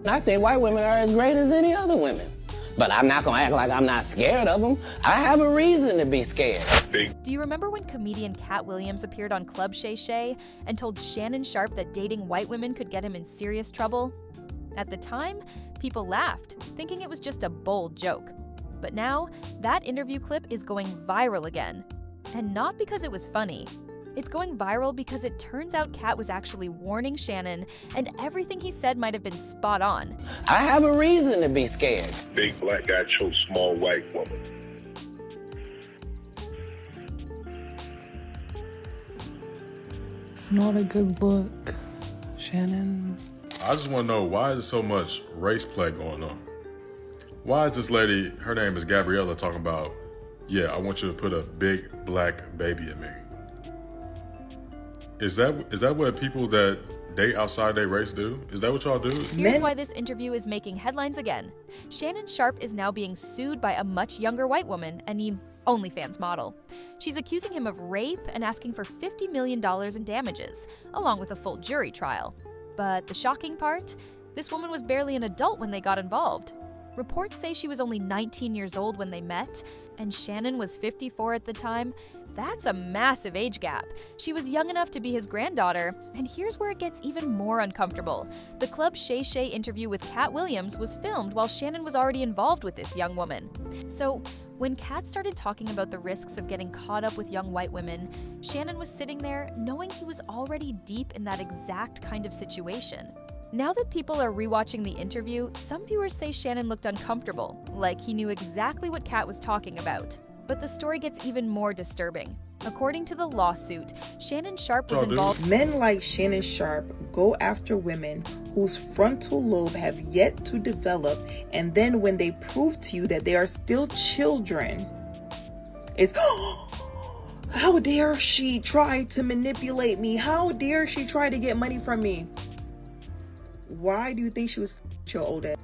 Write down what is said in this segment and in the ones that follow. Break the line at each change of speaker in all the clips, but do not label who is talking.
I think white women are as great as any other women. But I'm not gonna act like I'm not scared of them. I have a reason to be scared.
Do you remember when comedian Katt Williams appeared on Club Shay and told Shannon Sharpe that dating white women could get him in serious trouble? At the time, people laughed, thinking it was just a bold joke. But now, that interview clip is going viral again. And not because it was funny. It's going viral because it turns out Katt was actually warning Shannon, and everything he said might have been spot on.
I have a reason to be scared.
Big black guy chokes small white woman.
It's not a good look, Shannon.
I just want to know, why is there so much race play going on? Why is this lady, her name is Gabriella, talking about, yeah, I want you to put a big black baby in me? Is that what people that date outside their race do? Is that what y'all do?
Here's why this interview is making headlines again. Shannon Sharpe is now being sued by a much younger white woman, an OnlyFans model. She's accusing him of rape and asking for $50 million in damages, along with a full jury trial. But the shocking part? This woman was barely an adult when they got involved. Reports say she was only 19 years old when they met, and Shannon was 54 at the time. That's a massive age gap. She was young enough to be his granddaughter, and here's where it gets even more uncomfortable. The Club Shay interview with Katt Williams was filmed while Shannon was already involved with this young woman. So, when Katt started talking about the risks of getting caught up with young white women, Shannon was sitting there knowing he was already deep in that exact kind of situation. Now that people are rewatching the interview, some viewers say Shannon looked uncomfortable, like he knew exactly what Katt was talking about. But the story gets even more disturbing. According to the lawsuit, Shannon Sharpe was involved.
Men like Shannon Sharpe go after women whose frontal lobe have yet to develop, and then when they prove to you that they are still children, it's, how dare she try to manipulate me? How dare she try to get money from me? Why do you think she was your old ass?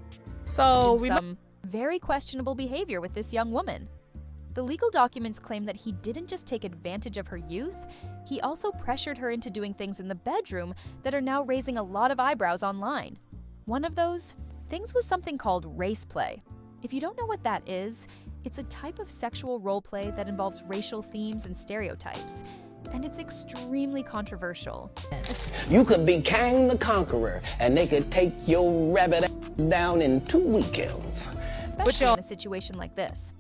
So some very questionable behavior with this young woman. The legal documents claim that he didn't just take advantage of her youth, he also pressured her into doing things in the bedroom that are now raising a lot of eyebrows online. One of those things was something called race play. If you don't know what that is, it's a type of sexual role play that involves racial themes and stereotypes. And it's extremely controversial.
You could be Kang the Conqueror, and they could take your rabbit ass down in 2 weekends.
Especially in a situation like this.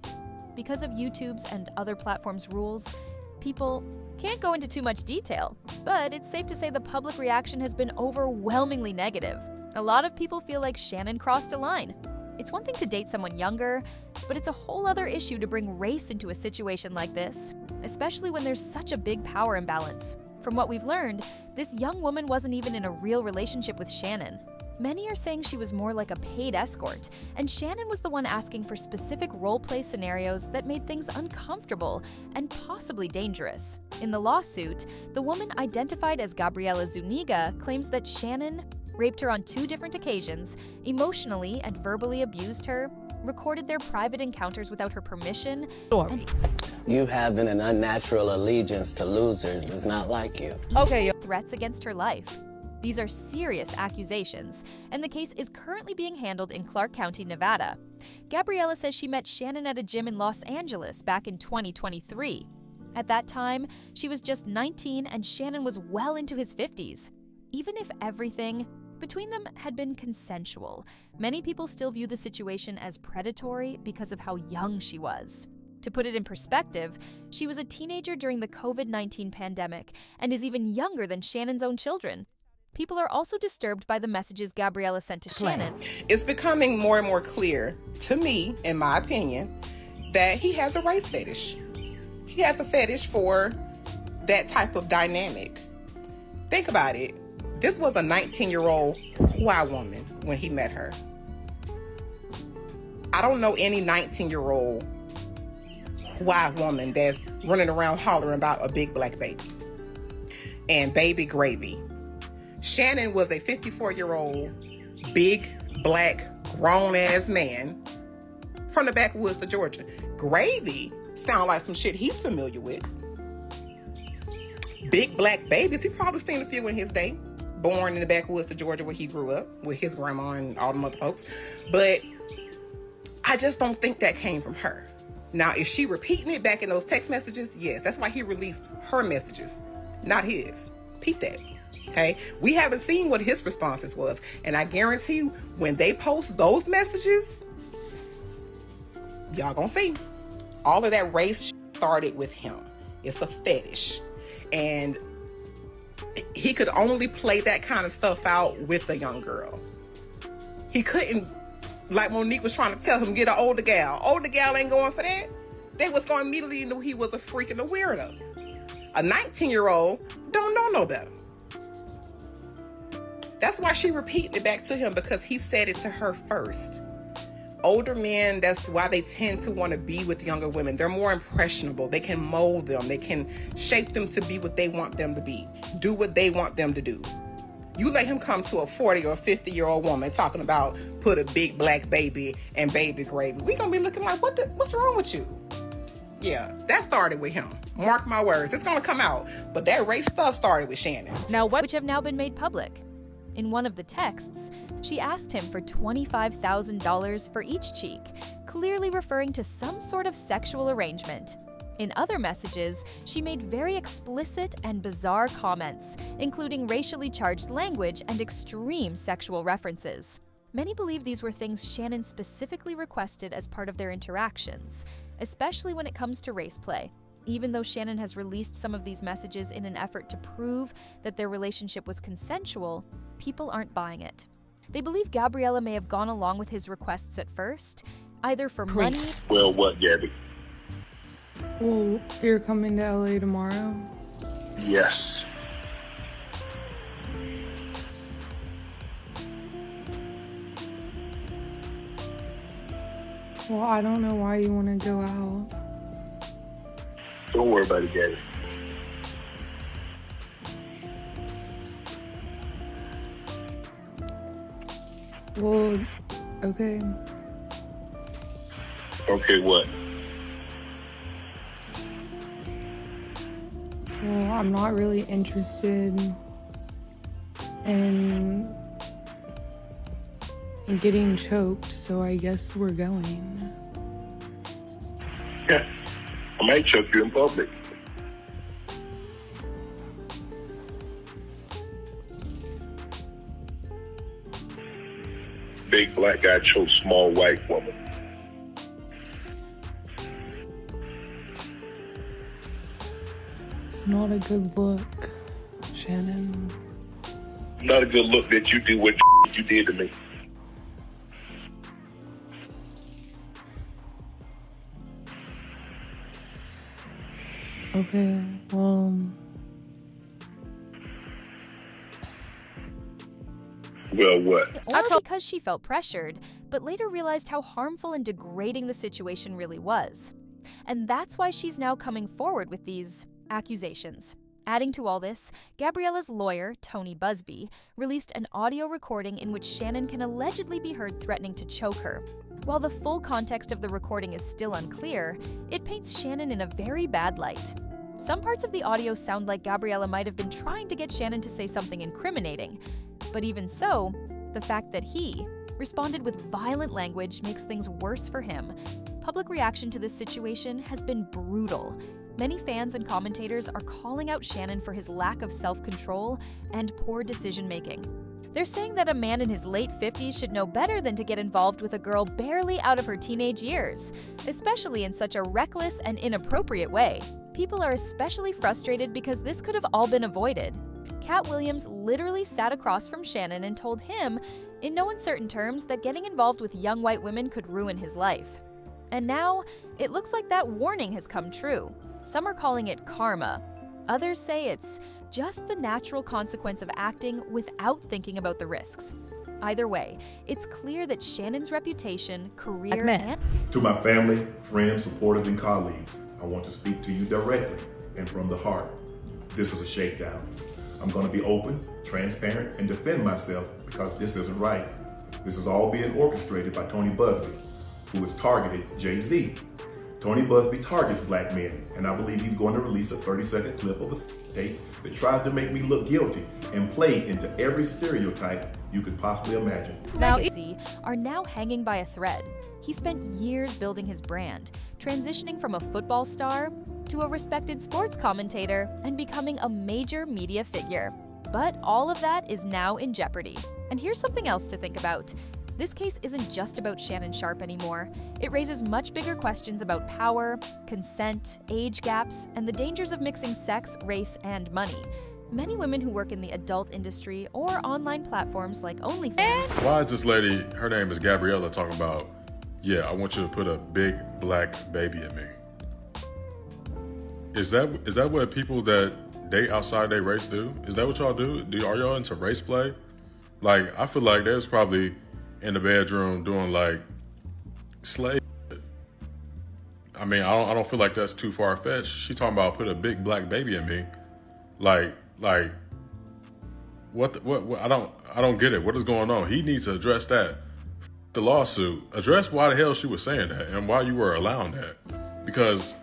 Because of YouTube's and other platforms' rules, people can't go into too much detail, but it's safe to say the public reaction has been overwhelmingly negative. A lot of people feel like Shannon crossed a line. It's one thing to date someone younger, but it's a whole other issue to bring race into a situation like this, especially when there's such a big power imbalance. From what we've learned, this young woman wasn't even in a real relationship with Shannon. Many are saying she was more like a paid escort, and Shannon was the one asking for specific role-play scenarios that made things uncomfortable and possibly dangerous. In the lawsuit, the woman identified as Gabriela Zuniga claims that Shannon raped her on 2 different occasions, emotionally and verbally abused her, recorded their private encounters without her permission, and
You having an unnatural allegiance to losers is not like you.
threats against her life. These are serious accusations, and the case is currently being handled in Clark County, Nevada. Gabriella says she met Shannon at a gym in Los Angeles back in 2023. At that time, she was just 19 and Shannon was well into his 50s. Even if everything between them had been consensual, many people still view the situation as predatory because of how young she was. To put it in perspective, she was a teenager during the COVID-19 pandemic and is even younger than Shannon's own children. People are also disturbed by the messages Gabriella sent to Shannon.
It's becoming more and more clear to me, in my opinion, that he has a race fetish. He has a fetish for that type of dynamic. Think about it. This was a 19-year-old white woman when he met her. I don't know any 19-year-old white woman that's running around hollering about a big black baby and baby gravy. Shannon was a 54-year-old, big, black, grown-ass man from the backwoods of Georgia. Gravy sound like some shit he's familiar with. Big black babies, he probably seen a few in his day. born in the backwoods of Georgia where he grew up with his grandma and all the other folks. But I just don't think that came from her. Now, is she repeating it back in those text messages? Yes. That's why he released her messages, not his. Peep that. Okay? We haven't seen what his responses was. And I guarantee you, when they post those messages, y'all gonna see. All of that race started with him. It's a fetish. And he could only play that kind of stuff out with a young girl. He couldn't, like Monique was trying to tell him, get an older gal. Older gal ain't going for that. They was going to immediately know he was a freak and a weirdo. A 19-year-old don't know no better. That's why she repeated it back to him, because he said it to her first. Older men, that's why they tend to want to be with younger women. They're more impressionable. They can mold them. They can shape them to be what they want them to be. Do what they want them to do. You let him come to a 40 or 50-year-old woman talking about put a big black baby and baby gravy. We gonna be looking like, what's wrong with you? Yeah, that started with him. Mark my words, it's gonna come out. But that race stuff started with Shannon.
Now, which have now been made public. In one of the texts, she asked him for $25,000 for each cheek, clearly referring to some sort of sexual arrangement. In other messages, she made very explicit and bizarre comments, including racially charged language and extreme sexual references. Many believe these were things Shannon specifically requested as part of their interactions, especially when it comes to race play. Even though Shannon has released some of these messages in an effort to prove that their relationship was consensual, people aren't buying it. They believe Gabriella may have gone along with his requests at first, either for money.
Well, what, Gabby?
Well, you're coming to LA tomorrow?
Yes.
Well, I don't know why you want to go out.
Don't worry about it, Gabby.
Well, okay.
Okay, what?
Well, I'm not really interested in getting choked, so I guess we're going.
Yeah. I might choke you in public. Big black guy chokes small white woman.
It's not a good look, Shannon.
Not a good look that you do what you did to me.
Okay, well...
Well, what?
Or because she felt pressured, but later realized how harmful and degrading the situation really was. And that's why she's now coming forward with these accusations. Adding to all this, Gabriella's lawyer, Tony Busby, released an audio recording in which Shannon can allegedly be heard threatening to choke her. While the full context of the recording is still unclear, it paints Shannon in a very bad light. Some parts of the audio sound like Gabriella might have been trying to get Shannon to say something incriminating. But even so, the fact that he responded with violent language makes things worse for him. Public reaction to this situation has been brutal. Many fans and commentators are calling out Shannon for his lack of self-control and poor decision-making. They're saying that a man in his late 50s should know better than to get involved with a girl barely out of her teenage years, especially in such a reckless and inappropriate way. People are especially frustrated because this could have all been avoided. Katt Williams literally sat across from Shannon and told him, in no uncertain terms, that getting involved with young white women could ruin his life. And now, it looks like that warning has come true. Some are calling it karma. Others say it's just the natural consequence of acting without thinking about the risks. Either way, it's clear that Shannon's reputation, career, and...
To my family, friends, supporters, and colleagues, I want to speak to you directly and from the heart. This is a shakedown. I'm going to be open, transparent, and defend myself because this isn't right. This is all being orchestrated by Tony Busby, who has targeted Jay-Z. Tony Busby targets black men, and I believe he's going to release a 30-second clip of a tape that tries to make me look guilty and played into every stereotype you could possibly imagine.
Legacy are now hanging by a thread. He spent years building his brand, transitioning from a football star to a respected sports commentator and becoming a major media figure. But all of that is now in jeopardy. And here's something else to think about. This case isn't just about Shannon Sharpe anymore. It raises much bigger questions about power, consent, age gaps, and the dangers of mixing sex, race, and money. Many women who work in the adult industry or online platforms like OnlyFans.
Why is this lady, her name is Gabriella, talking about, yeah, I want you to put a big black baby in me? Is that what people that date outside their race do? Is that what y'all do? Are y'all into race play? Like, I feel like there's probably in the bedroom doing like slave shit. I mean, I don't feel like that's too far-fetched. She talking about put a big black baby in me. Like what I don't get it. What is going on? He needs to address that. The lawsuit. Address why the hell she was saying that and why you were allowing that. Because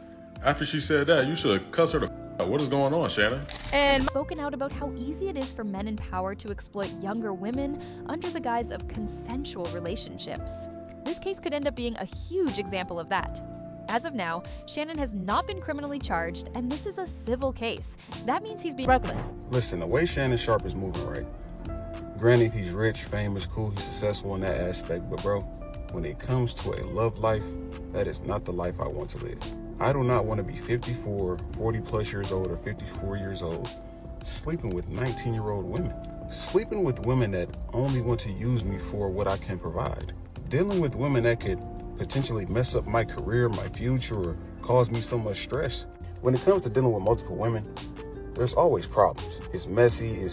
after she said that, you should have cussed her the out. What is going on, Shannon?
And spoken out about how easy it is for men in power to exploit younger women under the guise of consensual relationships. This case could end up being a huge example of that. As of now, Shannon has not been criminally charged, and this is a civil case. That means he's being reckless.
Listen, the way Shannon Sharpe is moving right. Granted, he's rich, famous, cool, he's successful in that aspect, but bro, when it comes to a love life, that is not the life I want to live. I do not want to be 54, 40 plus years old, or 54 years old, sleeping with 19-year-old women. Sleeping with women that only want to use me for what I can provide. Dealing with women that could potentially mess up my career, my future, or cause me so much stress. When it comes to dealing with multiple women, there's always problems. It's messy,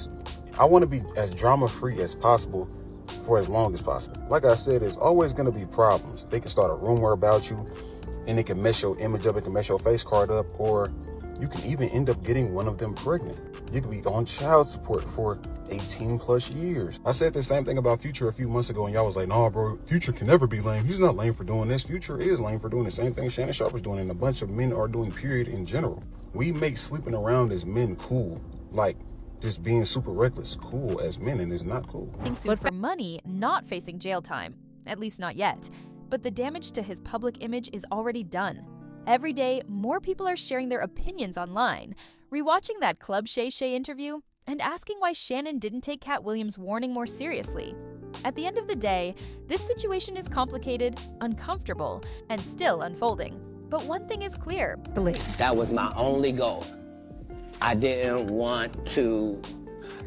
I want to be as drama-free as possible for as long as possible. Like I said, there's always going to be problems. They can start a rumor about you, and it can mess your image up, it can mess your face card up, or you can even end up getting one of them pregnant. You could be on child support for 18 plus years. I said the same thing about Future a few months ago, and y'all was like, nah, bro, Future can never be lame. He's not lame for doing this. Future is lame for doing the same thing Shannon Sharpe is doing, and a bunch of men are doing, period, in general. We make sleeping around as men cool. Like, just being super reckless cool as men, and it's not cool.
Being sued for money, not facing jail time. At least not yet. But the damage to his public image is already done. Every day, more people are sharing their opinions online, rewatching that Club Shay interview, and asking why Shannon didn't take Katt Williams' warning more seriously. At the end of the day, this situation is complicated, uncomfortable, and still unfolding. But one thing is clear.
That was my only goal. I didn't want to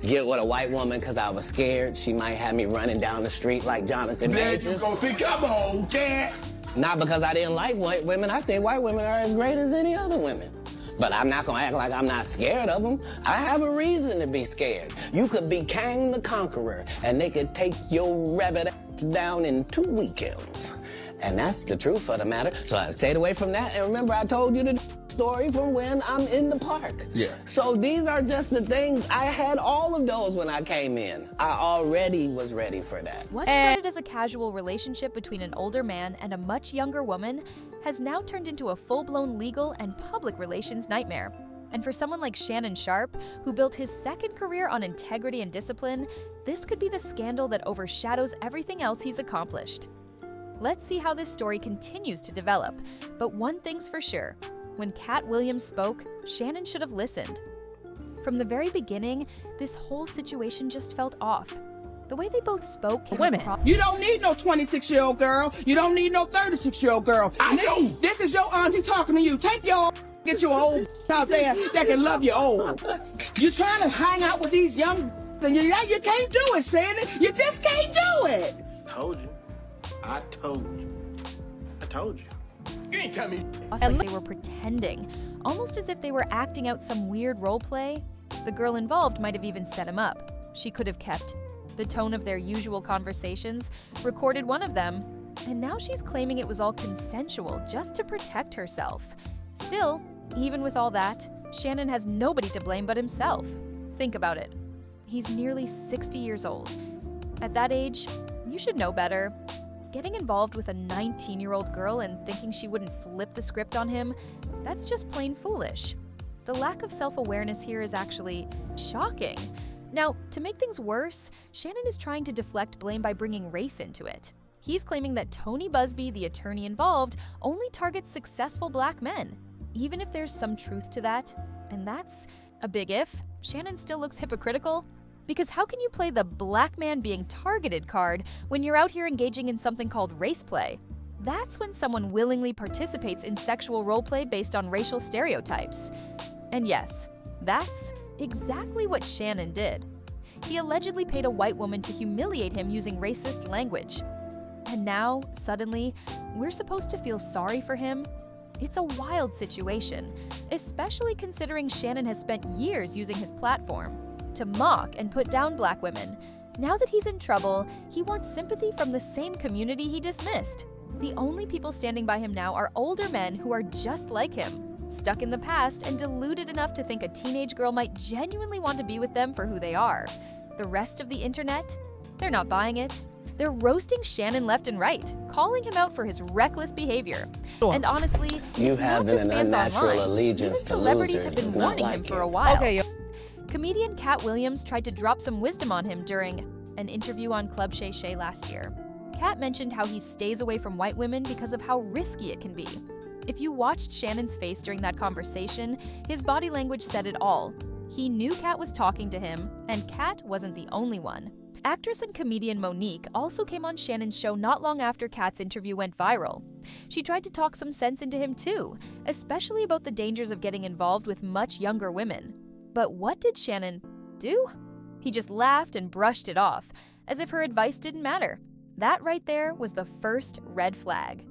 get with a white woman because I was scared she might have me running down the street like Jonathan Majors.
There you go, think I'm old, Cat.
Not because I didn't like white women. I think white women are as great as any other women. But I'm not gonna act like I'm not scared of them. I have a reason to be scared. You could be Kang the Conqueror, and they could take your rabbit ass down in 2 weekends. And that's the truth of the matter. So I stayed away from that. And remember, I told you the story from when I'm in the park.
Yeah.
So these are just the things. I had all of those when I came in. I already was ready for that.
What started as a casual relationship between an older man and a much younger woman has now turned into a full-blown legal and public relations nightmare. And for someone like Shannon Sharpe, who built his second career on integrity and discipline, this could be the scandal that overshadows everything else he's accomplished. Let's see how this story continues to develop. But one thing's for sure. When Katt Williams spoke, Shannon should have listened. From the very beginning, this whole situation just felt off. The way they both spoke came
Women. You don't need no 26-year-old girl. You don't need no 36-year-old girl.
I know.
This is your auntie talking to you. Take your get you old out there that can love you old. You trying to hang out with these young and you can't do it, Shannon. You just can't do it.
Told you. I told you. I told you. You ain't tell me.
Like they were pretending, almost as if they were acting out some weird role play. The girl involved might have even set him up. She could have kept the tone of their usual conversations, recorded one of them, and now she's claiming it was all consensual just to protect herself. Still, even with all that, Shannon has nobody to blame but himself. Think about it. He's nearly 60 years old. At that age, you should know better. Getting involved with a 19-year-old girl and thinking she wouldn't flip the script on him, that's just plain foolish. The lack of self-awareness here is actually shocking. Now, to make things worse, Shannon is trying to deflect blame by bringing race into it. He's claiming that Tony Busby, the attorney involved, only targets successful black men. Even if there's some truth to that, and that's a big if, Shannon still looks hypocritical. Because how can you play the black man being targeted card when you're out here engaging in something called race play? That's when someone willingly participates in sexual roleplay based on racial stereotypes. And yes, that's exactly what Shannon did. He allegedly paid a white woman to humiliate him using racist language. And now, suddenly, we're supposed to feel sorry for him? It's a wild situation, especially considering Shannon has spent years using his platform to mock and put down black women. Now that he's in trouble, he wants sympathy from the same community he dismissed. The only people standing by him now are older men who are just like him, stuck in the past and deluded enough to think a teenage girl might genuinely want to be with them for who they are. The rest of the internet? They're not buying it. They're roasting Shannon left and right, calling him out for his reckless behavior. And honestly,
You
it's
have
not just
an
fans
unnatural
online.
allegiance
Even
to
celebrities
losers.
have been
It's not
warning him
like
for
you.
a while.
Okay,
Comedian Katt Williams tried to drop some wisdom on him during an interview on Club Shay last year. Katt mentioned how he stays away from white women because of how risky it can be. If you watched Shannon's face during that conversation, his body language said it all. He knew Katt was talking to him, and Katt wasn't the only one. Actress and comedian Monique also came on Shannon's show not long after Katt's interview went viral. She tried to talk some sense into him too, especially about the dangers of getting involved with much younger women. But what did Shannon do? He just laughed and brushed it off, as if her advice didn't matter. That right there was the first red flag.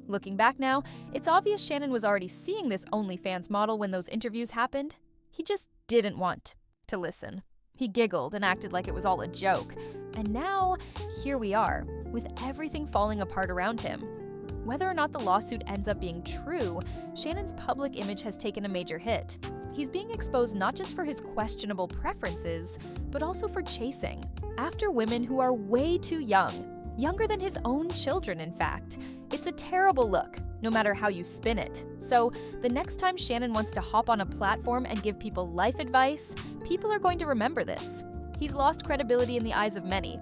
Looking back now, it's obvious Shannon was already seeing this OnlyFans model when those interviews happened. He just didn't want to listen. He giggled and acted like it was all a joke. And now, here we are, with everything falling apart around him. Whether or not the lawsuit ends up being true, Shannon's public image has taken a major hit. He's being exposed not just for his questionable preferences, but also for chasing after women who are way too young. Younger than his own children, in fact. It's a terrible look, no matter how you spin it. So, the next time Shannon wants to hop on a platform and give people life advice, people are going to remember this. He's lost credibility in the eyes of many.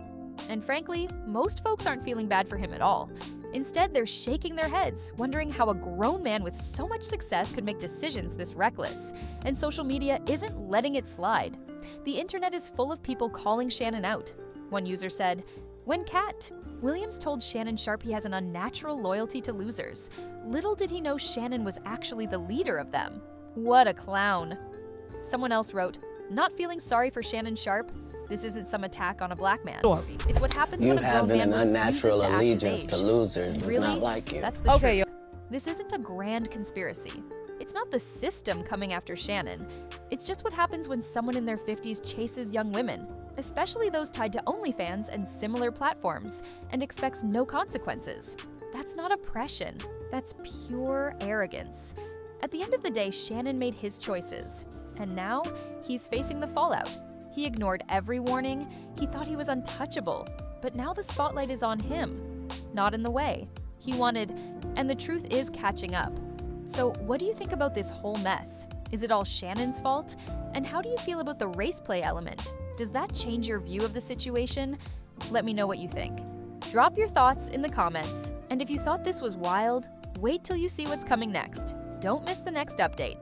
And frankly, most folks aren't feeling bad for him at all. Instead, they're shaking their heads, wondering how a grown man with so much success could make decisions this reckless. And social media isn't letting it slide. The internet is full of people calling Shannon out. One user said, "When Katt Williams told Shannon Sharpe he has an unnatural loyalty to losers, little did he know Shannon was actually the leader of them. What a clown." Someone else wrote, "Not feeling sorry for Shannon Sharpe? This isn't some attack on a black man. It's what happens
You
when a grown
having
man
an
refuses
unnatural
to act his
allegiance
age.
to losers does
Really?
not like you.
That's the
Okay,
truth. This isn't a grand conspiracy. It's not the system coming after Shannon. It's just what happens when someone in their 50s chases young women, especially those tied to OnlyFans and similar platforms, and expects no consequences. That's not oppression. That's pure arrogance. At the end of the day, Shannon made his choices, and now he's facing the fallout. He ignored every warning. He thought he was untouchable, but now the spotlight is on him. Not in the way he wanted, and the truth is catching up. So what do you think about this whole mess? Is it all Shannon's fault? And how do you feel about the race play element? Does that change your view of the situation? Let me know what you think. Drop your thoughts in the comments. And if you thought this was wild, wait till you see what's coming next. Don't miss the next update.